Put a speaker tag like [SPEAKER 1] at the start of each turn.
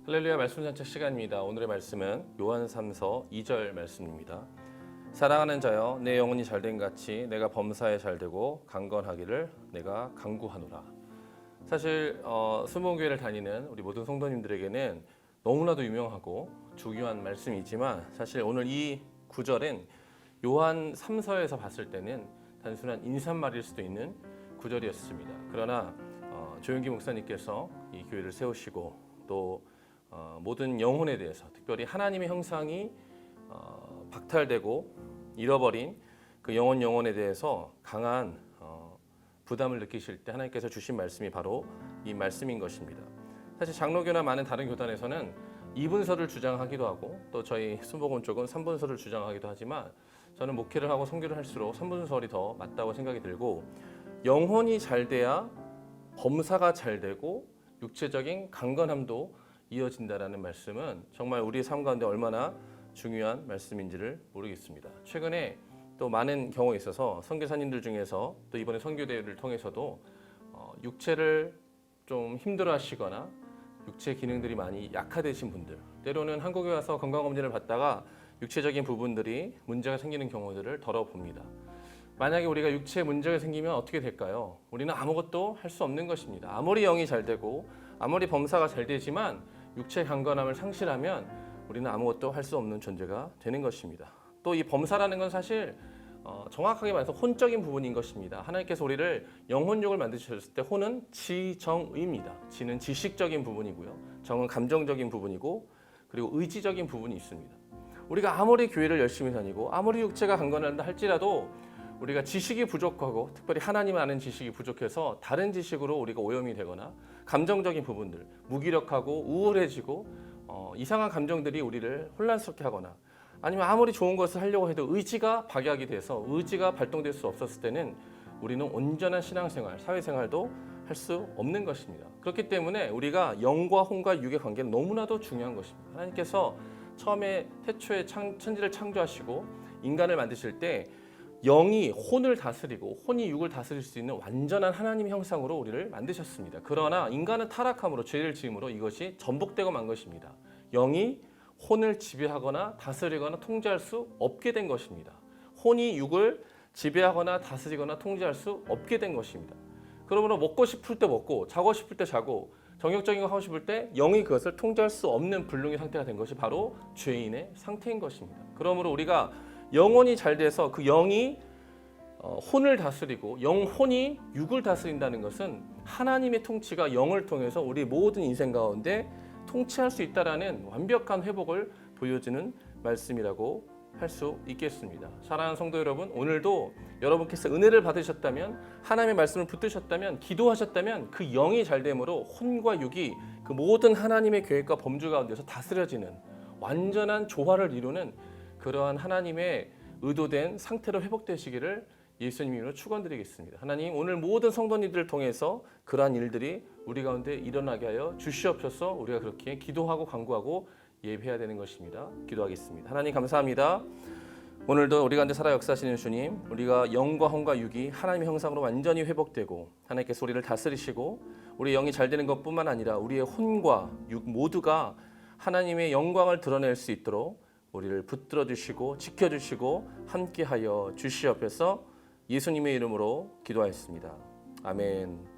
[SPEAKER 1] 할렐루야 말씀 산책 시간입니다. 오늘의 말씀은 요한 3서 2절 말씀입니다. 사랑하는 자여 내 영혼이 잘된 같이 내가 범사에 잘되고 강건하기를 내가 간구하노라. 사실 수목교회를 다니는 우리 모든 성도님들에게는 너무나도 유명하고 중요한 말씀이지만 사실 오늘 이 구절은 요한 3서에서 봤을 때는 단순한 인사말일 수도 있는 구절이었습니다. 그러나 조용기 목사님께서 이 교회를 세우시고 또 모든 영혼에 대해서 특별히 하나님의 형상이 박탈되고 잃어버린 그 영혼에 대해서 강한 부담을 느끼실 때 하나님께서 주신 말씀이 바로 이 말씀인 것입니다. 사실 장로교나 많은 다른 교단에서는 2분서를 주장하기도 하고 또 저희 순복음 쪽은 3분서를 주장하기도 하지만 저는 목회를 하고 선교를 할수록 3분설이 더 맞다고 생각이 들고 영혼이 잘 돼야 범사가 잘 되고 육체적인 강건함도 이어진다라는 말씀은 정말 우리의 삶 가운데 얼마나 중요한 말씀인지를 모르겠습니다. 최근에 또 많은 경우에 있어서 선교사님들 중에서 또 이번에 선교대회를 통해서도 육체를 좀 힘들어하시거나 육체 기능들이 많이 약화되신 분들, 때로는 한국에 와서 건강검진을 받다가 육체적인 부분들이 문제가 생기는 경우들을 덜어봅니다. 만약에 우리가 육체에 문제가 생기면 어떻게 될까요? 우리는 아무것도 할 수 없는 것입니다. 아무리 영이 잘 되고 아무리 범사가 잘 되지만 육체 강건함을 상실하면 우리는 아무것도 할 수 없는 존재가 되는 것입니다. 또 이 범사라는 건 사실 정확하게 말해서 혼적인 부분인 것입니다. 하나님께서 우리를 영혼육을 만드셨을 때 혼은 지정의입니다. 지는 지식적인 부분이고요. 정은 감정적인 부분이고 그리고 의지적인 부분이 있습니다. 우리가 아무리 교회를 열심히 다니고 아무리 육체가 강건한다 할지라도 우리가 지식이 부족하고 특별히 하나님 아는 지식이 부족해서 다른 지식으로 우리가 오염이 되거나 감정적인 부분들, 무기력하고 우울해지고 이상한 감정들이 우리를 혼란스럽게 하거나 아니면 아무리 좋은 것을 하려고 해도 의지가 박약이 돼서 의지가 발동될 수 없었을 때는 우리는 온전한 신앙생활, 사회생활도 할 수 없는 것입니다. 그렇기 때문에 우리가 영과 혼과 육의 관계는 너무나도 중요한 것입니다. 하나님께서 처음에 태초에 천지를 창조하시고 인간을 만드실 때 영이 혼을 다스리고 혼이 육을 다스릴 수 있는 완전한 하나님의 형상으로 우리를 만드셨습니다. 그러나 인간은 타락함으로 죄를 지음으로 이것이 전복되고 만 것입니다. 영이 혼을 지배하거나 다스리거나 통제할 수 없게 된 것입니다. 혼이 육을 지배하거나 다스리거나 통제할 수 없게 된 것입니다. 그러므로 먹고 싶을 때 먹고 자고 싶을 때 자고 정욕적인 거 하고 싶을 때 영이 그것을 통제할 수 없는 불능의 상태가 된 것이 바로 죄인의 상태인 것입니다. 그러므로 우리가 영혼이 잘 돼서 그 영이 혼을 다스리고 영혼이 육을 다스린다는 것은 하나님의 통치가 영을 통해서 우리 모든 인생 가운데 통치할 수 있다라는 완벽한 회복을 보여주는 말씀이라고 할 수 있겠습니다. 사랑하는 성도 여러분, 오늘도 여러분께서 은혜를 받으셨다면 하나님의 말씀을 붙드셨다면 기도하셨다면 그 영이 잘됨으로 혼과 육이 그 모든 하나님의 계획과 범주 가운데서 다스려지는 완전한 조화를 이루는 그러한 하나님의 의도된 상태로 회복되시기를 예수님 이름으로 축원드리겠습니다. 하나님 오늘 모든 성도님들을 통해서 그러한 일들이 우리 가운데 일어나게 하여 주시옵소서. 우리가 그렇게 기도하고 간구하고 예배해야 되는 것입니다. 기도하겠습니다. 하나님 감사합니다. 오늘도 우리 가운데 살아 역사하시는 주님, 우리가 영과 혼과 육이 하나님의 형상으로 완전히 회복되고 하나님께서 우리를 다스리시고 우리 영이 잘 되는 것뿐만 아니라 우리의 혼과 육 모두가 하나님의 영광을 드러낼 수 있도록 우리를 붙들어 주시고 지켜주시고 함께하여 주시옵소서. 예수님의 이름으로 기도하였습니다. 아멘.